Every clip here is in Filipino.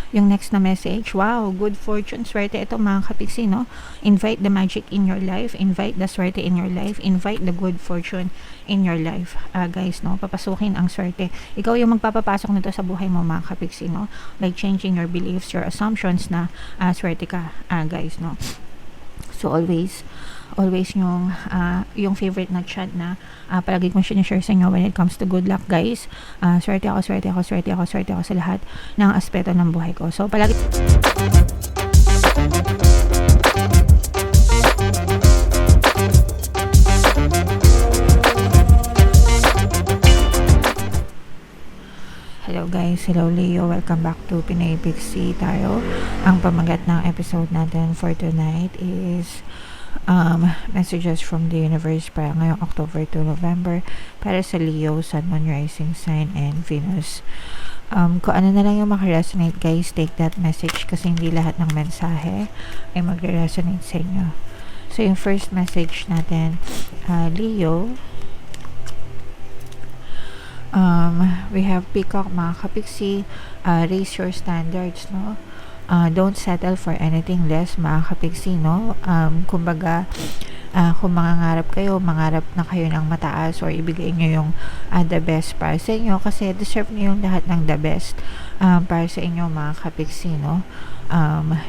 Yung next na message, wow, good fortune, swerte ito mga kapiksi, no? Invite the magic in your life, invite the swerte in your life, invite the good fortune in your life. Guys, no? Papasukin ang swerte. Ikaw yung magpapapasok nito sa buhay mo mga kapiksi, no? Like changing your beliefs, your assumptions na swerte ka, guys, no? So always yung favorite na chant na palagi kong sinishare sa inyo when it comes to good luck, guys. Swerte ako sa lahat ng aspeto ng buhay ko. So palagi Hello guys, hello Leo, welcome back to Pinay Pixie tayo. Ang pamagat ng episode natin for tonight is messages from the universe para ngayong October to November para sa Leo, Sun, Moon, Rising Sign, and Venus. Kung ano na lang yung makaresonate, guys, take that message kasi hindi lahat ng mensahe ay magre-resonate sa inyo. So yung first message natin, Leo, we have Peacock, mga kapiksi. Raise your standards, no? Don't settle for anything less, mga kapiksi, no? Kumbaga, kung mangarap na kayo ng mataas or ibigay nyo yung the best para sa inyo kasi deserve nyo yung lahat ng the best para sa inyo, mga kapiksi, no?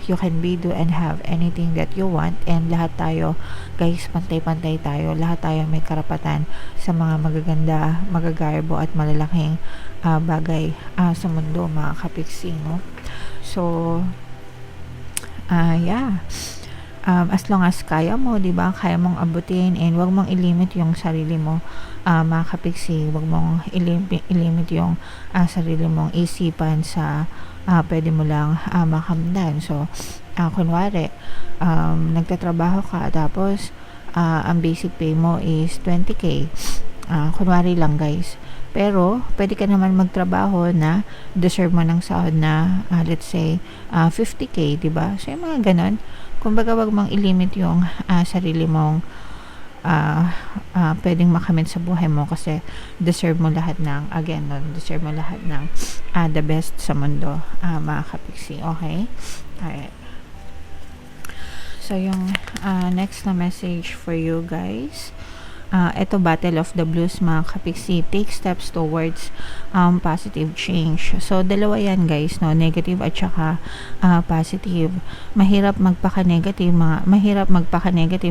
You can be, do, and have anything that you want, and lahat tayo, guys, pantay-pantay tayo, lahat tayo may karapatan sa mga magaganda, magagarbo at malalaking bagay sa mundo, mga kapiksi, no? So yeah, as long as kaya mo, diba, kaya mong abutin, and wag mong ilimit yung sarili mo, mga kapiksi, wag mong ilimit yung sarili mong isipan sa pwede mo lang makamdan. So kunwari nagtatrabaho ka tapos ang basic pay mo is 20k, kunwari lang, guys, pero pwede ka naman magtrabaho na deserve mo ng sahod na let's say 50k, diba? So yung mga ganon, kumbaga wag mong ilimit yung sarili mong pwedeng makamit sa buhay mo kasi deserve mo lahat ng, again, no, deserve mo lahat ng the best sa mundo, mga kapiksi, okay? Alright. So yung next na message for you guys, ito, Battle of the Blues, mga kapiksi. Take steps towards positive change. So dalawa yan, guys, no? Negative at saka positive. Mahirap magpaka-negative,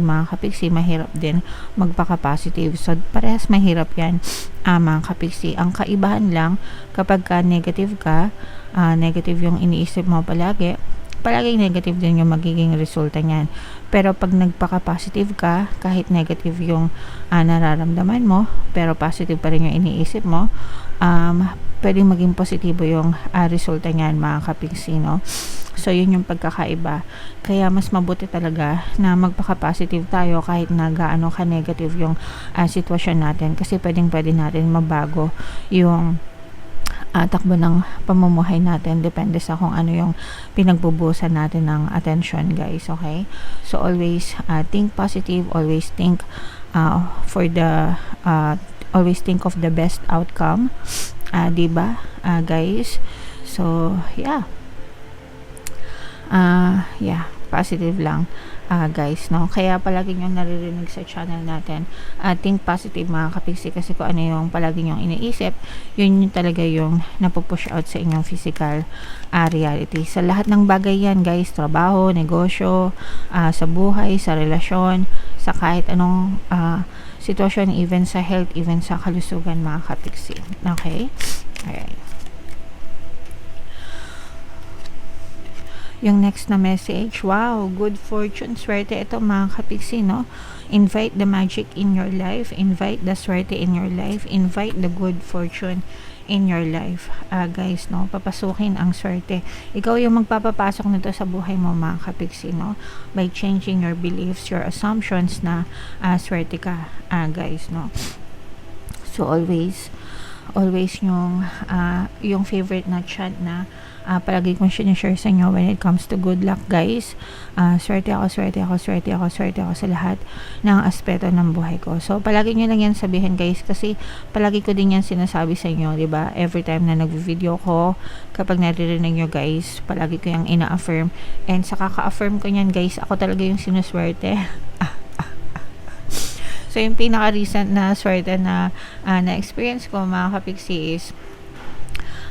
mga kapiksi. Mahirap din magpaka-positive. So parehas mahirap yan, mga kapiksi. Ang kaibahan lang, kapag ka negative ka, negative yung iniisip mo palaging negative din yung magiging resulta niyan. Pero pag nagpaka-positive ka, kahit negative yung nararamdaman mo, pero positive pa rin yung iniisip mo, pwedeng maging positibo yung resulta niyan, mga kapiksi, no? So yun yung pagkakaiba. Kaya mas mabuti talaga na magpaka-positive tayo kahit na gaano ka-negative yung sitwasyon natin, kasi pwede natin mabago yung takbo ng pamumuhay natin, depende sa kung ano yung pinagbubusan natin ng attention, guys, okay? So always think positive, always think always think of the best outcome, diba, guys? So yeah, positive lang, guys, no? Kaya palagi nyo naririnig sa channel natin, think positive, mga kapiksi, kasi kung ano yung palagi nyong iniisip, yun yung talaga yung napupush out sa inyong physical reality. Sa lahat ng bagay yan, guys, trabaho, negosyo, sa buhay, sa relasyon, sa kahit anong sitwasyon, even sa health, even sa kalusugan, mga kapiksi, okay? Alright. Yung next na message, wow, good fortune, swerte ito, mga kapiksi, no? Invite the magic in your life, invite the swerte in your life, invite the good fortune in your life, guys, no? Papasukin ang swerte. Ikaw yung magpapapasok nito sa buhay mo, mga kapiksi, no? By changing your beliefs, your assumptions na swerte ka, guys, no? So always always yung favorite na chant na palagi kong sinishare sa inyo when it comes to good luck, guys. Swerte ako, swerte ako, swerte ako, swerte ako sa lahat ng aspeto ng buhay ko. So, palagi nyo lang yan sabihin, guys, kasi palagi ko din yan sinasabi sa inyo, di ba? Every time na nag-video ko, kapag naririnig nyo, guys, palagi ko yung ina-affirm. And sa kaka-affirm ko yan, guys, ako talaga yung sinuswerte. So, yung pinaka-recent na swerte na na-experience ko, mga kapiksi, is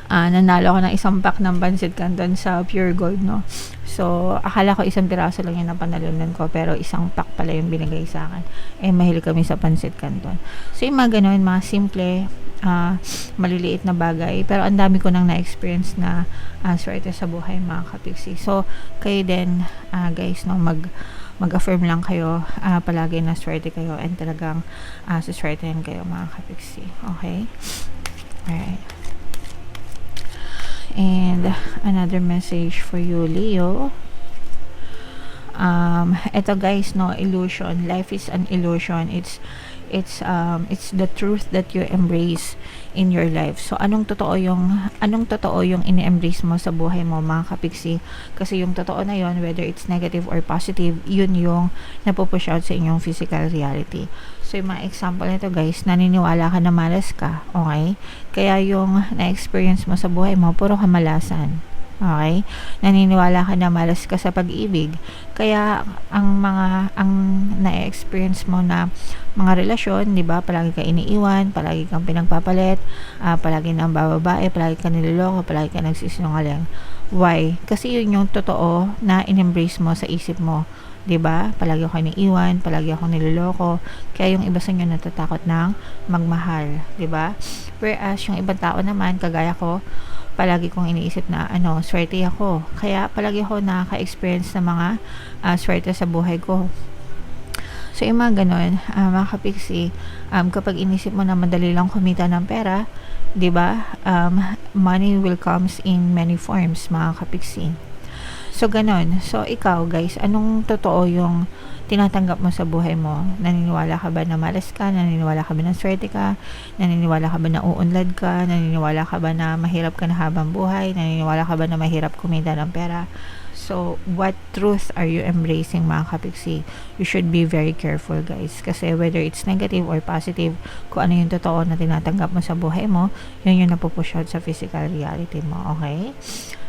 nanalo ako ng isang pack ng Pancit Canton sa Pure Gold, no? So, akala ko isang piraso lang yung napanalunan ko, pero isang pack pala yung binigay sa akin. Mahilig kami sa Pancit Canton. So, yung mga ganun, mga simple, maliliit na bagay, pero ang dami ko nang na-experience na swerte sa buhay, mga kapiksi. So, kayo din, guys, no, mag-affirm lang kayo, palagi na swerte kayo, and talagang suswertehin kayo, mga kapiksi. Okay? Alright. And another message for you, Leo. Ito, guys, no, illusion. Life is an illusion. It's the truth that you embrace in your life. So, anong totoo yung ini-embrace mo sa buhay mo, mga kapiksi? Kasi yung totoo na yon, whether it's negative or positive, yun yung napupush out sa inyong physical reality. So, yung mga example nito, guys, naniniwala ka na malas ka, okay? Kaya yung na-experience mo sa buhay mo, puro kamalasan. Okay? Naniniwala ka na malas ka sa pag-ibig. Kaya ang na-experience mo na mga relasyon, 'di ba? Palagi ka iniiwan, palagi kang pinagpapalit, palagi nang bababae, palagi ka niloloko, palagi ka nagsisinungaling. Why? Kasi yun yung totoo na in-embrace mo sa isip mo. 'Di ba? Palagi ako iniiwan, palagi ako niloloko. Kaya yung iba sa inyo natatakot ng magmahal, 'di ba? Whereas yung ibang tao naman, kagaya ko, palagi kong iniisip na swerte ako. Kaya palagi ako nakaka-experience ng mga swerte sa buhay ko. So, yung mga ganun, mga kapiksi, kapag inisip mo na madali lang kumita ng pera, 'di ba? Money will comes in many forms, mga kapiksi. So, ganun. So, ikaw, guys, anong totoo yung tinatanggap mo sa buhay mo? Naniniwala ka ba na malas ka? Naniniwala ka ba na swerte ka? Naniniwala ka ba na uunlad ka? Naniniwala ka ba na mahirap ka na habang buhay? Naniniwala ka ba na mahirap kumita ng pera? So, what truth are you embracing, mga kapiksi? You should be very careful, guys. Kasi whether it's negative or positive, kung ano yung totoo na tinatanggap mo sa buhay mo, yun yung napupush out sa physical reality mo, okay?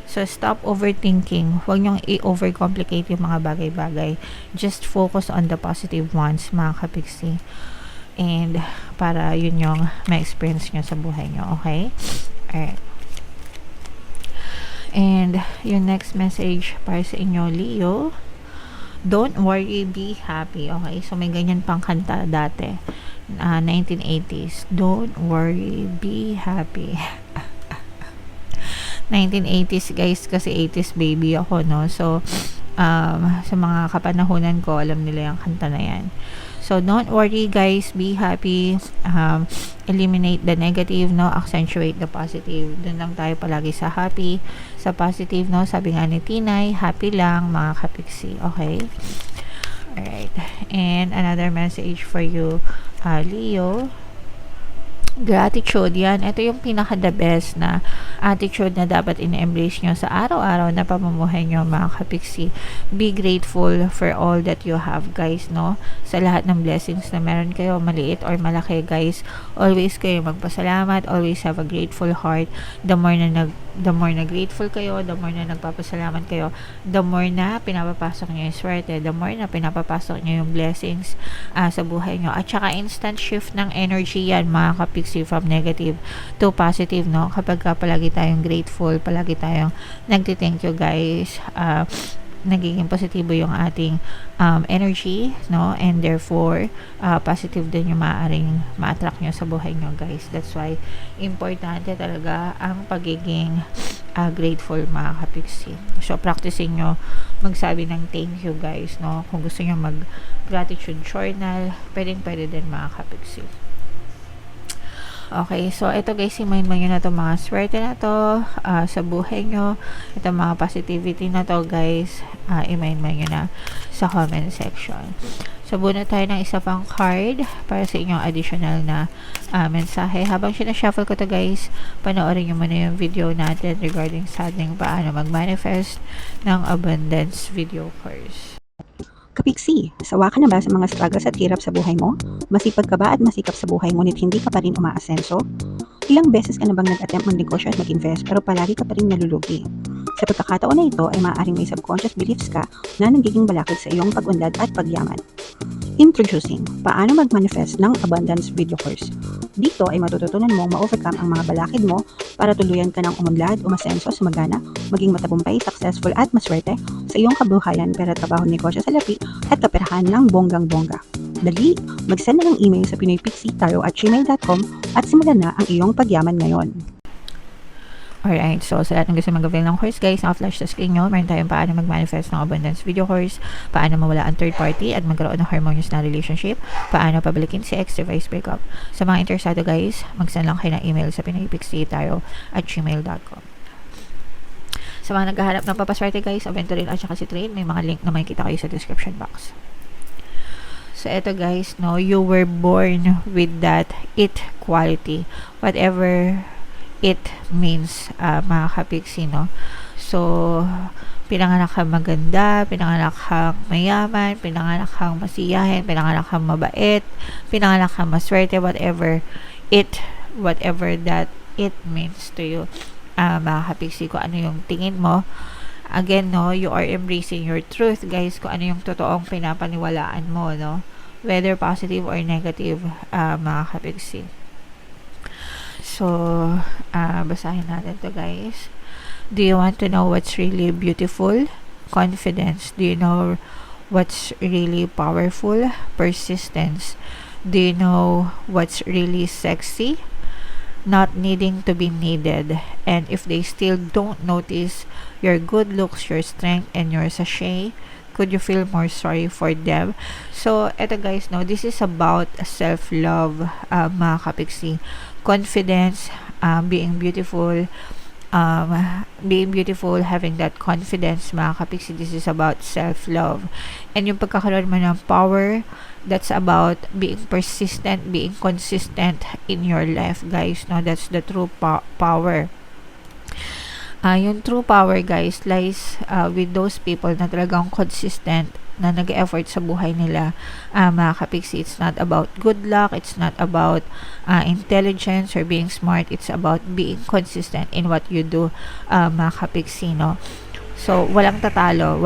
So, stop overthinking. Huwag niyong i-overcomplicate yung mga bagay-bagay. Just focus on the positive ones, mga kapiksi. And, para yun yung ma-experience nyo sa buhay nyo, okay? Alright. And, yung next message para sa inyo, Leo. Don't worry, be happy. Okay? So, may ganyan pang kanta dati. 1980s. Don't worry, be happy. 1980s, guys, kasi 80s baby ako, no? So, sa mga kapanahunan ko, alam nila yung kanta na yan. So, don't worry, guys, be happy, eliminate the negative, no? Accentuate the positive. Doon lang tayo palagi sa happy, sa positive, no? Sabi nga ni Tinay, happy lang, mga kapiksi, okay? Alright. And another message for you, Leo. Gratitude, yan. Ito yung pinaka-the best na attitude na dapat in-embrace nyo sa araw-araw na pamumuhay nyo, mga kapiksi. Be grateful for all that you have, guys, no? Sa lahat ng blessings na meron kayo, maliit or malaki, guys. Always kayo magpasalamat. Always have a grateful heart. The more na grateful kayo, the more na nagpapasalamat kayo, the more na pinapapasok nyo yung swerte, the more na pinapapasok nyo yung blessings sa buhay nyo. At saka instant shift ng energy yan, mga kapiksi, from negative to positive, no? Kapag palagi tayong grateful, palagi tayong nagti-thank you, guys, nagiging positibo yung ating energy, no? And therefore, positive din yung maaaring ma-attract nyo sa buhay nyo, guys. That's why, importante talaga ang pagiging grateful, mga kapiksi. So, practicing nyo magsabi ng thank you, guys, no? Kung gusto nyo mag-gratitude journal, pwede din, mga kapiksi. Okay, so ito guys, i-mind mo nyo na to mga swerte na to sa buhay nyo. Ito mga positivity na to guys, i-mind mo nyo na sa comment section. So buno tayo ng isa pang card para sa inyong additional na mensahe. Habang sinashuffle ko to guys, panoorin nyo muna yung video natin regarding sa ating paano mag-manifest ng abundance video course. Kapiksi, sawa ka na ba sa mga struggles at hirap sa buhay mo? Masipag ka ba at masikap sa buhay ngunit hindi ka pa rin umaasenso? Ilang beses ka na bang nag-attempt magnegosyo at mag-invest pero palagi ka pa rin nalulugi? Sa pagkakataon na ito ay maaaring may subconscious beliefs ka na nagiging balakid sa iyong pag-unlad at pagyaman. Introducing, paano mag-manifest ng abundance video course. Dito ay matututunan mong ma-overcome ang mga balakid mo para tuluyan ka ng umunlad, umasenso, sumagana, maging matagumpay, successful at maswerte sa iyong kabuhayan, pera, trabaho, negosyo sa lapi at kaperahan ng bonggang-bongga. Dali, mag-send na ng email sa pinoypixie@gmail.com at simulan na ang iyong pagyaman ngayon. Alright, so sa lahat ng gusto mag-avail ng course guys, naka-flash sa screen nyo, meron tayong paano mag-manifest ng abundance video course, paano mawala ang third party at magkaroon ng harmonious na relationship, paano pabalikin si ex device breakup. Sa mga interesado guys, mag-send lang kayo ng email sa pinoypixie@gmail.com. Sa mga naghahanap ng papaswerte guys, Aventurine at saka si Train, may mga link na makikita kayo sa description box. So eto guys, no, you were born with that it quality, whatever it means, mga kapiksi, no? So, pinanganak kang maganda, pinanganak kang mayaman, pinanganak kang masiyahin, pinanganak kang mabait, pinanganak kang maswerte, whatever that it means to you. Mga kapiksi, kung ano yung tingin mo. Again, no, you are embracing your truth, guys, kung ano yung totoong pinapaniwalaan mo, no? Whether positive or negative, mga kapiksi. So, basahin natin to guys. Do you want to know what's really beautiful? Confidence. Do you know what's really powerful? Persistence. Do you know what's really sexy? Not needing to be needed. And if they still don't notice your good looks, your strength, and your sachet, could you feel more sorry for them? So, eto guys, no, this is about self-love, mga kapiksi. Confidence, being beautiful, having that confidence, mga kapiksi. This is about self-love. And yung pagkakaroon mo ng power, that's about being persistent, being consistent in your life, guys. No, that's the true power. Yung true power, guys, lies with those people na talagang consistent, na nag-effort sa buhay nila, mga kapiksi. It's not about good luck, it's not about intelligence or being smart, it's about being consistent in what you do, mga kapiksi, no? So, walang tatalo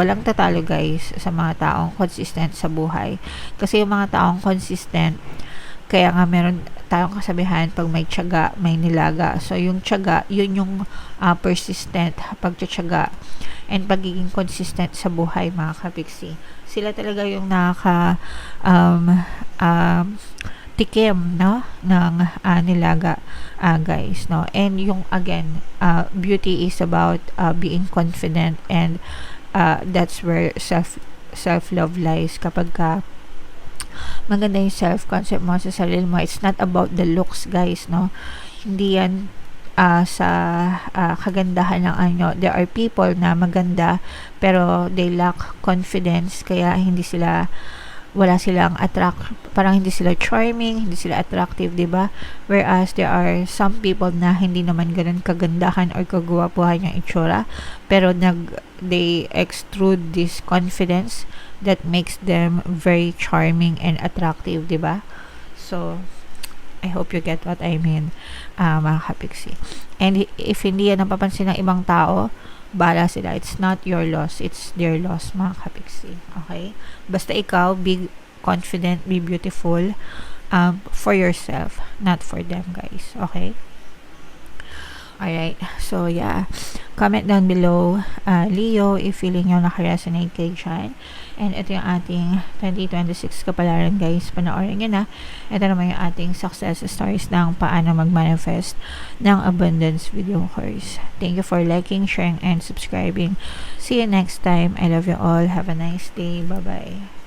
guys sa mga taong consistent sa buhay. Kasi yung mga taong consistent, kaya nga meron tayong kasabihan, pag may tiyaga, may nilaga. So, yung tiyaga, yun yung persistent, pagtitiyaga, and pagiging consistent sa buhay, mga kapiksi. Sila talaga yung tikim, no, ng nilaga, guys, no. And yung again, beauty is about being confident, and that's where self-love lies. Kapag maganda yung self-concept mo sa sarili mo, it's not about the looks, guys, no. Hindi yan sa kagandahan ng ano. There are people na maganda pero they lack confidence, kaya wala silang parang hindi sila charming, hindi sila attractive, diba? Whereas there are some people na hindi naman ganun kagandahan or kagwapuhan yung itsura, pero they extrude this confidence that makes them very charming and attractive, diba? So I hope you get what I mean, mga kapiksi. And if hindi yan napapansin ng ibang tao, bala sila. It's not your loss, it's their loss, mga kapiksi. Okay? Basta ikaw, be confident, be beautiful, for yourself, not for them, guys. Okay? Alright, so yeah, comment down below, Leo, if feeling nyo nakaresonate kayo dyan. And ito yung ating 2026 kapalaran, guys. Panoorin nyo na. Ito naman yung ating success stories ng paano mag-manifest ng abundance video course. Thank you for liking, sharing, and subscribing. See you next time. I love you all. Have a nice day. Bye-bye.